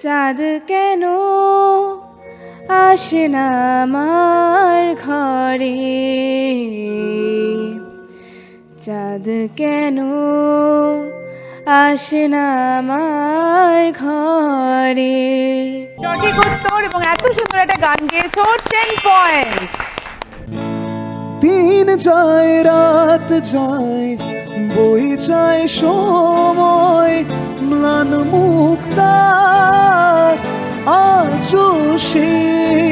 চাঁদ কেন আসে না আমার ঘরে, চাঁদ কেন আসে না আমার ঘরে। সঠিক উত্তর, এবং এত সুন্দর একটা গান গেয়েছো, 10 পয়েন্টস। দিন যায় রাত যায় বয়ে যায় সময়, ম্লান মুক্তার আজও সেই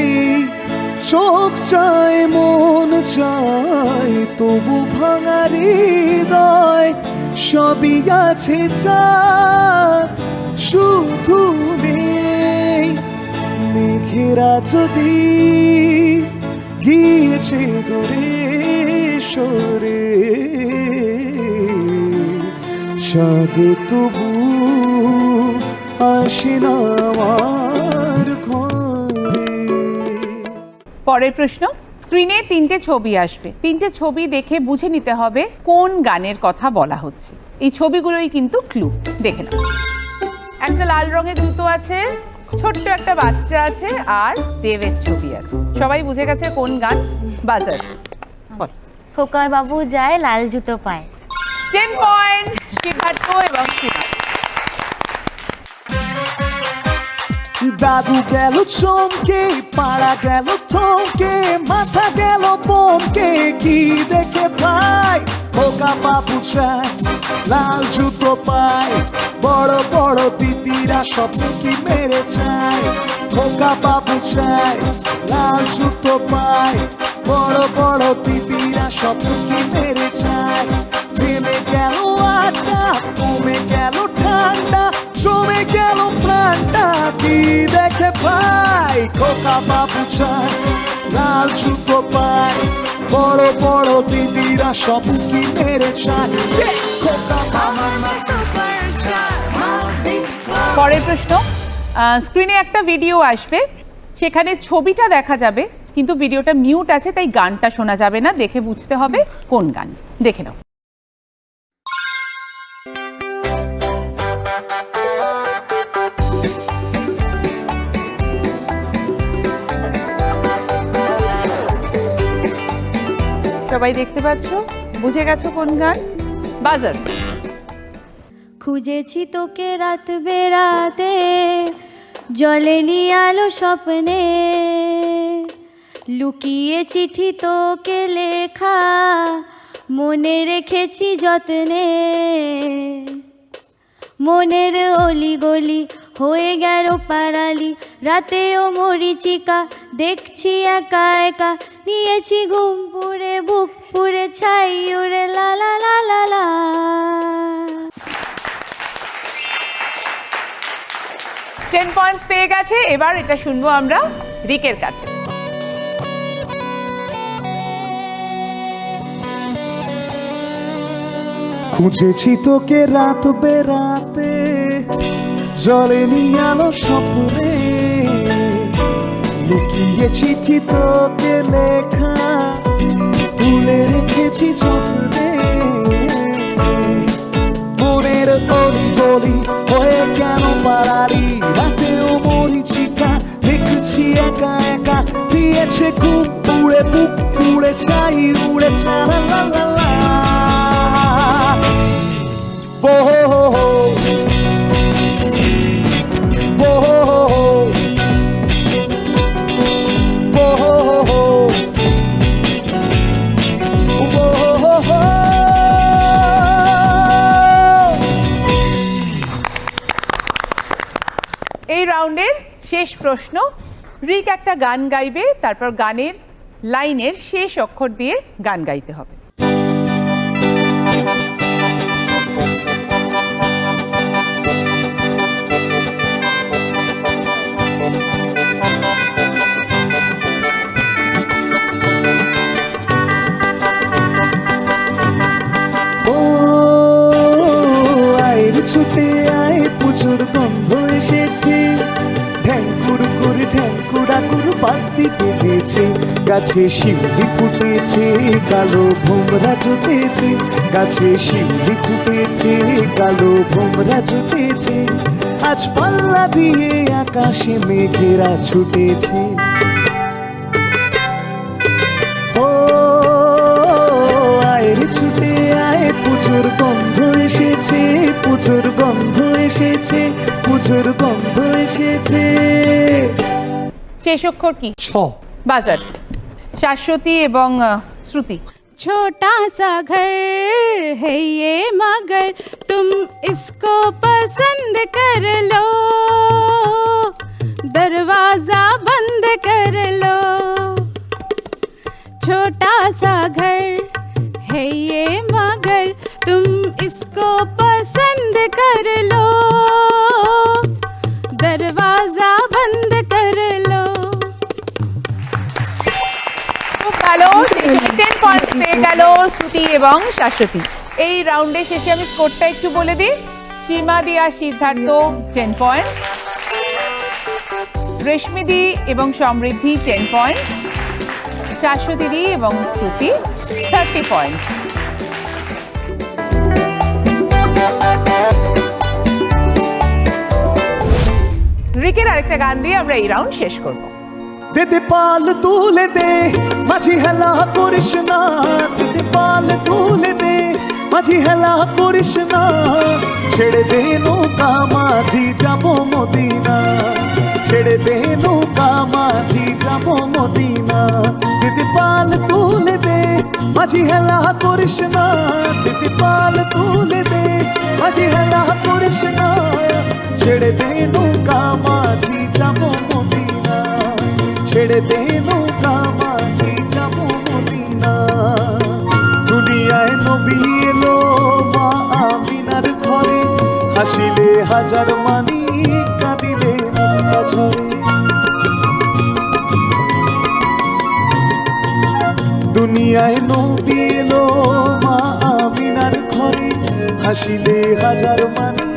চোখ চায় মন চায়, তবু ভাঙা হৃদয় সবই আছে চাঁদ শুধু নেই। মেঘেরা যদি গিয়েছে দূরে সরে, চাঁদ তবু আসে না আমার ঘরে। পরের প্রশ্ন, স্ক্রিনে 3টে ছবি আসবে, 3টে ছবি দেখে বুঝে নিতে হবে কোন গানের কথা বলা হচ্ছে। এই ছবিগুলোই কিন্তু ক্লু, দেখে নাও। একটা লাল রঙের জুতো আছে, ছোট্ট একটা বাচ্চা আছে, আর দেবের ছবি আছে। সবাই বুঝে গেছে কোন গান। বাজার। বল। খোকার বাবু যায় লাল জুতো পায়। 10 পয়েন্টস সিদ্ধার্থ এবং সীমা। দাদু গেল চমকে, পাড়া গেল থমকে, মাথা গেল বমকে, কি দেখে ভাই খোকা বাবু চায় লাল জুতো পায়, বড় বড় দিদিরা স্বপ্ন কি মেরে যায়, খোকা বাবু চায় লাল জুতো পায়, বড় বড় দিদিরা স্বপ্ন কি মেরে যায়। থেমে গেল আটা, কমে গেল ঠান্ডা, জমে গেল প্রাণটা, কি দেখে ভাই খোকা বাবু চায় লাল জুতো পায়, বড় বড় দিদিরা সব কি মেরে চায়, খোকা বাবু। পরের প্রশ্ন, স্ক্রিনে একটা ভিডিও আসবে, সেখানে ছবিটা দেখা যাবে কিন্তু ভিডিওটা মিউট আছে, তাই গানটা শোনা যাবে না। দেখে বুঝতে হবে কোন গান, দেখে নাও। সবাই দেখতে পাচ্ছ, বুঝে গেছো কোন গান। বাজার। খুঁজেছি তোকে রাত বেরাতে, জলেনি আলো স্বপ্নে, লুকিয়ে চিঠি তোকে লেখা, মনে রেখেছি যত্নে, মনের অলি গলি হয়ে গেল পাড়ালি, রাতেও মরিচিকা দেখছি একা একা, নিয়েছি ঘুম পুড়ে বুক পুড়ে ছাই উড়ে লা লা লা লা লা। 10 পয়েন্টস পেয়ে গেছে। এবার এটা শুনবো আমরা রিকের কাছে। খুঁজেছি তোকে রাত বেরাতে, জলেনি আলো স্বপ্নে, লুকিয়ে চিঠি তোকে লেখা, তুলে রেখেছি যত্নে, মনের অলি গলি হয়ে কেন পাড়ালি, রাতেও মরিচিকা দেখছি একা একা, দিয়েছে খুব পুড়ে বুক পুড়ে ছাই উড়ে লা লা লা লা। এই রাউন্ডের শেষ প্রশ্ন, রিক একটা গান গাইবে, তারপর গানের লাইনের শেষ অক্ষর দিয়ে গান গাইতে হবে। ছুটে আয় পুজোর গন্ধ এসেছে, ঢ্যাঙ্কুর বাতি বেজেছে, গাছে শিউলি ফুটেছে, কালো ভোমরা জুটেছে, গাছে শিউলি ফুটেছে, কালো ভোমরা জুটেছে, আজ পাল্লা দিয়ে আকাশে মেঘেরা ছুটেছে। ও আয় রে ছুটে আয়, পুজোর গন্ধ এসেছে, পুজোর গন্ধ এসেছে, পুজোর গন্ধ এসেছে। শেষ অক্ষর কি? ছ। বাজার। শাশ্বতী এবং শ্রুতি। छोटा सा घर है ये मगर तुम इसको पसंद कर लो, दरवाजा बंद कर लो। छोटा सा घर है ये मगर तुम इसको पसंद कर लो, दरवाजा बंद कर लो। খুব ভালো, 10 পয়েন্টস পেয়ে গেল শ্রুতি এবং শাশ্বতী। এই রাউন্ডে শেষে আমি স্কোরটা একটু বলে দিই। সীমাদি আর সিদ্ধার্থ 10 পয়েন্ট, রেশমিদি এবং সমৃদ্ধি 10 পয়েন্ট, শাশ্বতীদি এবং শ্রুতি 30 পয়েন্ট। রিকের আরেকটা গান দিয়ে আমরা এই রাউন্ড শেষ করব। দে দে পাল তুলে দে, মাঝি হেলা করিস না, দে দে পাল তুলে দে, মাঝি হেলা করিস না, ছেড়ে দে নৌকা মাঝি যাব মদিনা, ছেড়ে দে নৌকা মাঝি যাব মদিনা। দে দে পাল তুলে দে, মাঝি হেলা করিস না, দে দে পাল তুলে দে, মাঝি হেলা করিস না, ছেড়ে দে নৌকা মাঝি যাব মদিনা, ছেড়ে দে নৌকা মাঝি যাব মদিনা। দুনিয়ায় নবী এলো মা আমিনার ঘরে, হাসিলে হাজার মানি, কাঁদিলে মুক্তা ঝরে। দুনিয়ায় নবী এলো মা আমিনার ঘরে, হাসিলে হাজার মানি,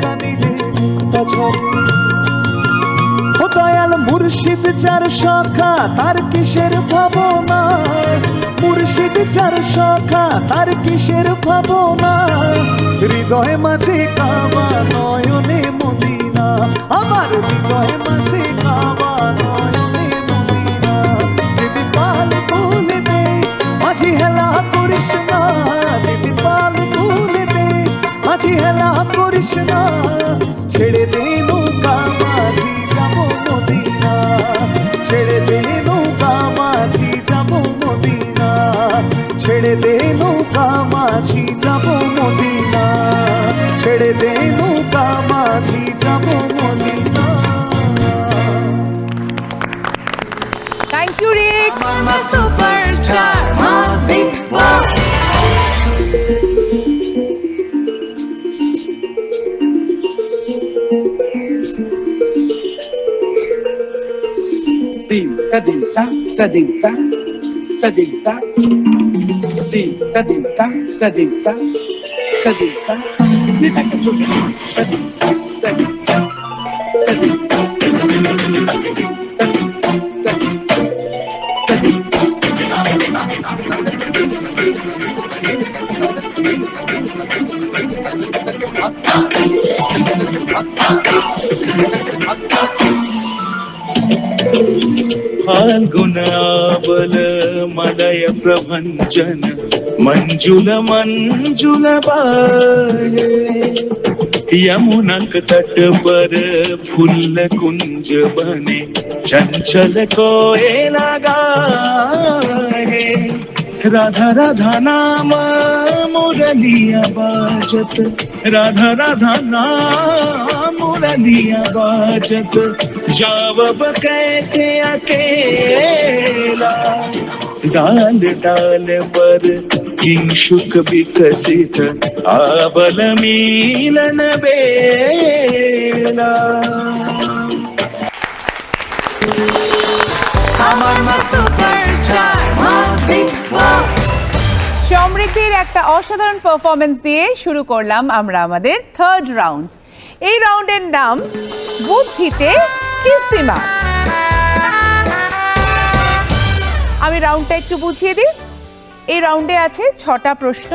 কাঁদিলে মুক্তা ঝরে। ও দয়াল মুর্শিদ যার সখা তার কিসের ভাবনা, মুর্শিদ যার সখা তার কিসের ভাবনা, হৃদয় মাঝে কাবা নয়নে মদিনা, আমার হৃদয় মাঝে কাবা নয়নে মদিনা। দিদি পাল তুলে দে, মাঝি হেলা করিস না, দিদি পাল তুলে দে, মাঝি হেলা করিস না, ছেড়ে দে নৌকা মাঝি যাব মদিনা, ছেড়ে দে নৌকা মাঝি যাব মদিনা, ছেড়ে দে নৌকা মাঝি যাব মদিনা, ছেড়ে দে নৌকা মাঝি যাব মদিনা। Thank you Rick. Tadinta, tadinta, tadinta, tadinta, tadinta, tadinta, nitaka chumi, tadinta, tadinta, tadinta, फाल्गुनावल मलय प्रभंजन मंजुल मंजुल बाये, यमुनक तट पर फूल कुंज बने, चंचल कोयला गाए। राधा राधा नाम मुरलिया बाजत, राधा राधा नाम मुरलिया बाजत, जावब कैसे अकेला। डाल डाल पर किंशुक विकसित, आबल मिलन बेला। সমৃদ্ধির একটা অসাধারণ পারফরমেন্স দিয়ে শুরু করলাম আমরা আমাদের থার্ড রাউন্ড। এই রাউন্ডের নাম বুদ্ধিতে কিস্তিমাত। আমি রাউন্ডটা একটু বুঝিয়ে দিই। এই রাউন্ডে আছে 6টা প্রশ্ন,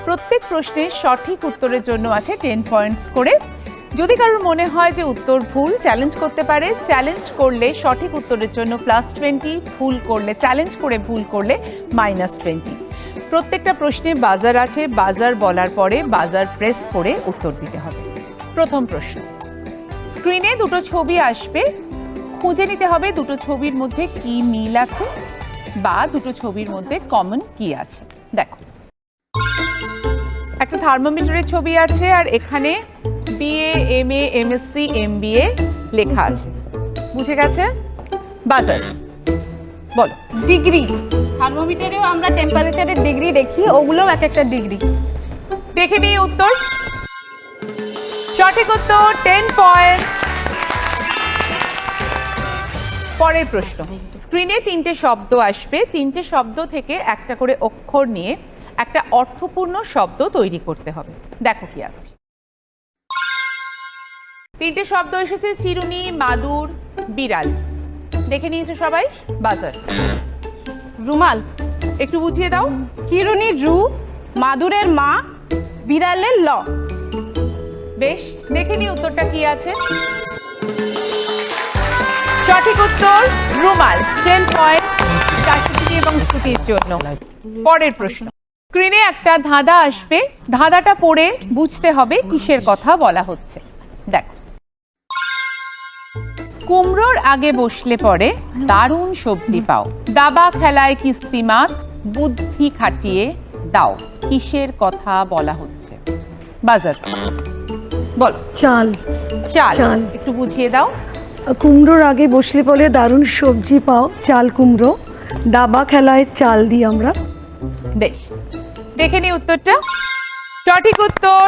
প্রত্যেক প্রশ্নের সঠিক উত্তরের জন্য আছে 10 পয়েন্টস করে। যদি কারোর মনে হয় যে উত্তর ভুল, চ্যালেঞ্জ করতে পারে। চ্যালেঞ্জ করলে সঠিক উত্তরের জন্য +20, ভুল করলে, চ্যালেঞ্জ করে ভুল করলে -20। প্রত্যেকটা প্রশ্নে বাজার আছে, বাজার বলার পরে বাজার প্রেস করে উত্তর দিতে হবে। প্রথম প্রশ্ন, স্ক্রিনে দুটো ছবি আসবে, খুঁজে নিতে হবে দুটো ছবির মধ্যে কি মিল আছে বা দুটো ছবির মধ্যে কমন কি আছে। দেখো, একটা থার্মোমিটারের ছবি আছে আর এখানে BA, MA, MSc, MBA লেখা আছে। বুঝে গেছে? বাজার বলো। ডিগ্রি, থার্মোমিটারেও আমরা টেম্পারেচারের ডিগ্রি দেখি, ওগুলোও এক একটা ডিগ্রি। দেখে নিই উত্তর। সঠিক উত্তর, 10 পয়েন্টস। পরের প্রশ্ন, স্ক্রিনে 3টে শব্দ আসবে, 3টে শব্দ থেকে একটা করে অক্ষর নিয়ে একটা অর্থপূর্ণ শব্দ তৈরি করতে হবে। দেখো কি আসছে। 3টে শব্দ এসেছে, চিরুনি, মাদুর, বিড়াল। দেখে নিয়েছো সবাই? বাজার। রুমাল, একটু বুঝিয়ে দাও। চিরুনির রু, মাদুরের মা, বিড়ালের ল। বেশ, দেখে নি উত্তরটা কি আছে। সঠিক উত্তর রুমাল, 10 পয়েন্ট শাশ্বতী এবং শ্রুতির জন্য। পরের প্রশ্ন, স্ক্রিনে একটা ধাঁধা আসবে, ধাঁধাটা পড়ে বুঝতে হবে কিসের কথা বলা হচ্ছে। দেখো, কুমড়োর আগে বসলে পরে দারুণ সবজি পাও, দাবা খেলায় কিস্তিমাত, বুদ্ধি খাটিয়ে দাও। কিসের কথা বলা হচ্ছে? বাজার বল। চাল। চাল, চাল। একটু বুঝিয়ে দাও। কুমড়োর আগে বসলে পরে দারুণ সবজি পাও, চাল কুমড়ো। দাবা খেলায় চাল দিই আমরা। বেশ, দেখে নি উত্তরটা। সঠিক উত্তর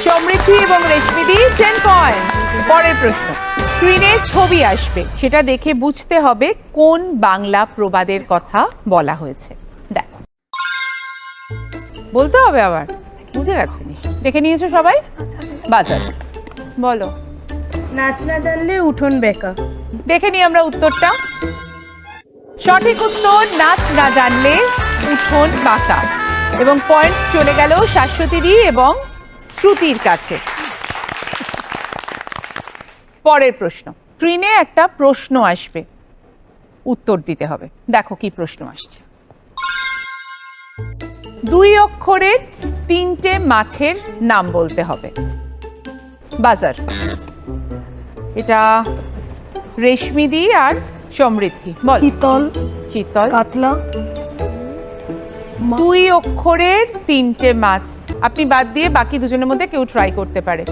সমৃদ্ধি এবং রেশমিদি, 10 পয়েন্ট। পরের প্রশ্ন, স্ক্রিনে ছবি আসবে, সেটা দেখে বুঝতে হবে কোন বাংলা প্রবাদের কথা বলা হয়েছে। দেখো, বলতে হবে আবার, বুঝে গেছে নিশ্চয়? দেখে নিয়েছো সবাই? বাজার বলো। নাচ না জানলে উঠোন বেকা। দেখে নিই আমরা উত্তরটা। সঠিক উত্তর নাচ না জানলে উঠোন বাঁকা। এবং পয়েন্টস চলে গেল শাশ্বতী এবং শ্রুতির কাছে। পরের প্রশ্ন, স্ক্রিনে একটা প্রশ্ন আসবে, উত্তর দিতে হবে। দেখো কি প্রশ্ন আসছে। 2 অক্ষরের 3টে মাছের নাম বলতে হবে। বাজার। এটা রেশমিদি আর সমৃদ্ধি, বল। চিতল। চিতল, কাতলা। 2 অক্ষরের 3টে মাছ। আপনি বাদ দিয়ে বাকি দুজনের মধ্যে কেউ ট্রাই করতে পারে।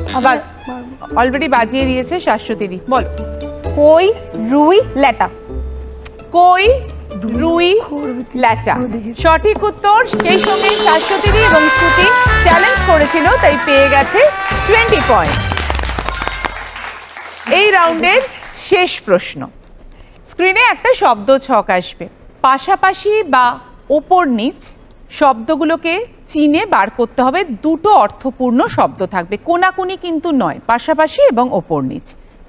অলরেডি বাজিয়ে দিয়েছে শাশ্বতী, বল। কই, রুই, ল্যাটা। কই, রুই, ল্যাটা। সঠিক উত্তর। সেই সঙ্গে শাশ্বতী এবং শ্রুতি চ্যালেঞ্জ করেছিল, তাই পেয়ে গেছে 20 পয়েন্টস। এই রাউন্ডের শেষ প্রশ্ন, স্ক্রিনে একটা শব্দ ছক আসবে, পাশাপাশি বা ওপর নিচ শব্দগুলোকে চিনে বার করতে হবে। 2টো অর্থপূর্ণ শব্দ থাকবে, কোনাকুনি কিন্তু নয়, পাশাপাশি এবং ওপর নিচ।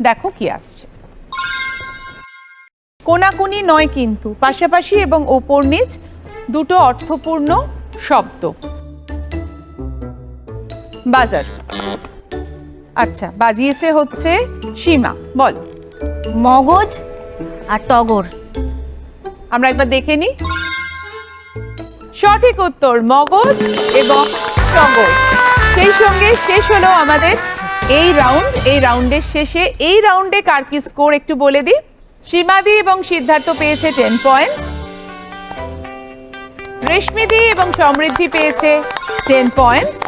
দেখো কি আসছে। কোনাকুনি নয় কিন্তু, পাশাপাশি এবং ওপর নিচ 2টো অর্থপূর্ণ শব্দ। বাজার। আচ্ছা, বাজিয়েছে হচ্ছে সীমা, বল। মগজ আর টগর। আমরা একবার দেখে নিই। সঠিক উত্তর মগজ এবং টগর। সেই সঙ্গে শেষ হলো আমাদের এই রাউন্ড। এই রাউন্ডের শেষে, এই রাউন্ডে কার কি স্কোর একটু বলে দিই। সীমাদি এবং সিদ্ধার্থ পেয়েছে 10 পয়েন্টস, রেশমিদি এবং সমৃদ্ধি পেয়েছে 10 পয়েন্টস,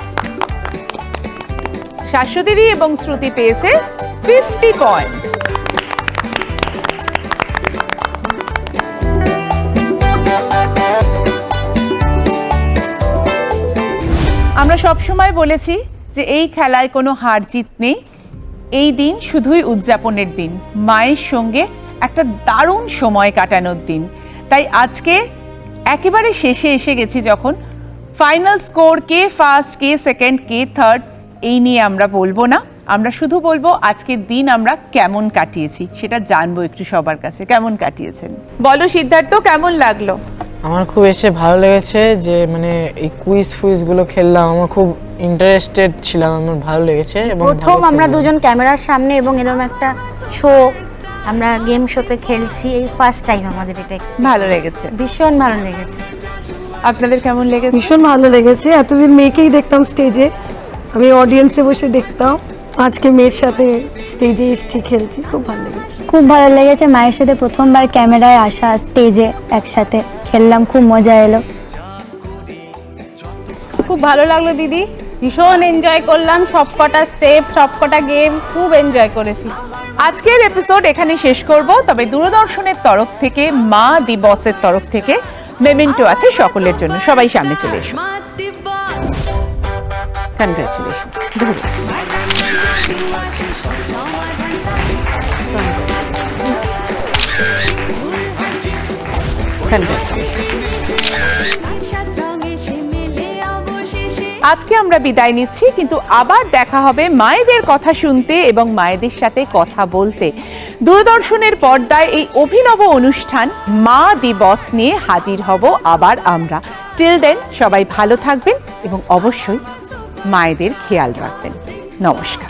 শাশ্বতী এবং শ্রুতি পেয়েছে 50 পয়েন্টস। আমরা সবসময় বলেছি যে এই খেলায় কোনো হার জিত নেই, এই দিন শুধুই উদযাপনের দিন, মায়ের সঙ্গে একটা দারুণ সময় কাটানোর দিন। তাই আজকে একেবারে শেষে এসে গেছি যখন, ফাইনাল স্কোর কে ফার্স্ট, কে সেকেন্ড, কে থার্ড এই নিয়ে আমরা বলবো না। আমরা শুধু বলবো আজকের দিন আমরা কেমন কাটিয়েছি সেটা জানবো একটু সবার কাছে। কেমন কাটিয়েছেন বলো সিদ্ধার্থ, কেমন লাগলো? আমার খুব এসে ভালো লেগেছে যে মানে এই কুইজগুলো খেললাম, আমার খুব ইন্টারেস্টেড ছিলাম, আমার ভালো লেগেছে। এবং প্রথম আমরা দুজন ক্যামেরার সামনে এবং এরকম একটা শো, আমরা গেম শোতে খেলছি, এই ফার্স্ট টাইম আমাদের এটা। ভালো লেগেছে, ভীষণ ভালো লেগেছে। আপনাদের কেমন লেগেছে? ভীষণ ভালো লেগেছে। এতদিন মেয়েকেই দেখতাম স্টেজে, আমি অডিয়েন্সে বসে দেখতাম, আজকে মেয়ের সাথে স্টেজে এসেছি, খেলছি, খুব ভালো লেগেছে। খুব ভালো লেগেছে মায়ের সাথে প্রথমবার ক্যামেরায় আসা, স্টেজে একসাথে খেললাম, খুব মজা এলো। খুব ভালো লাগলো দিদি, ভীষণ এনজয় করলাম, সবকটা স্টেপ, সবকটা গেম খুব এনজয় করেছি। আজকের এপিসোড এখানে শেষ করব, তবে দূরদর্শনের তরফ থেকে, মা দিবসের তরফ থেকে মেমেন্টো আছে সকলের জন্য। সবাই সামনে চলে এসো। কনগ্রাচুলেশনস। আজকে আমরা বিদায় নিচ্ছি, কিন্তু আবার দেখা হবে মায়েদের কথা শুনতে এবং মায়েদের সাথে কথা বলতে। দূরদর্শনের পর্দায় এই অভিনব অনুষ্ঠান মা দিবস নিয়ে হাজির হব আবার আমরা। টিল দেন সবাই ভালো থাকবেন এবং অবশ্যই মায়েদের খেয়াল রাখবেন। নমস্কার।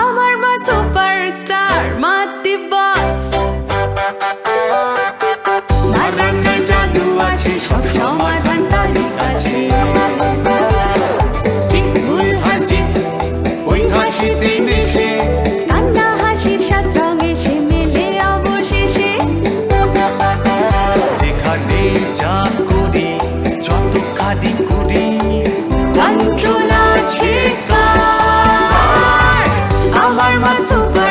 আমার মা সুপারস্টার, মা দিবস। মার রান্নায় জাদু আছে, সব সমাধান তারই কাছে। ঠিক ভুল হাজিত ওই হাসিতে মিশে, কান্না হাসির সাত রঙে সে মেলে অবশেষে। যেখানে যা করি, যতখানি করি, কন্ট্রোল আছে কার। আমার মা সুপার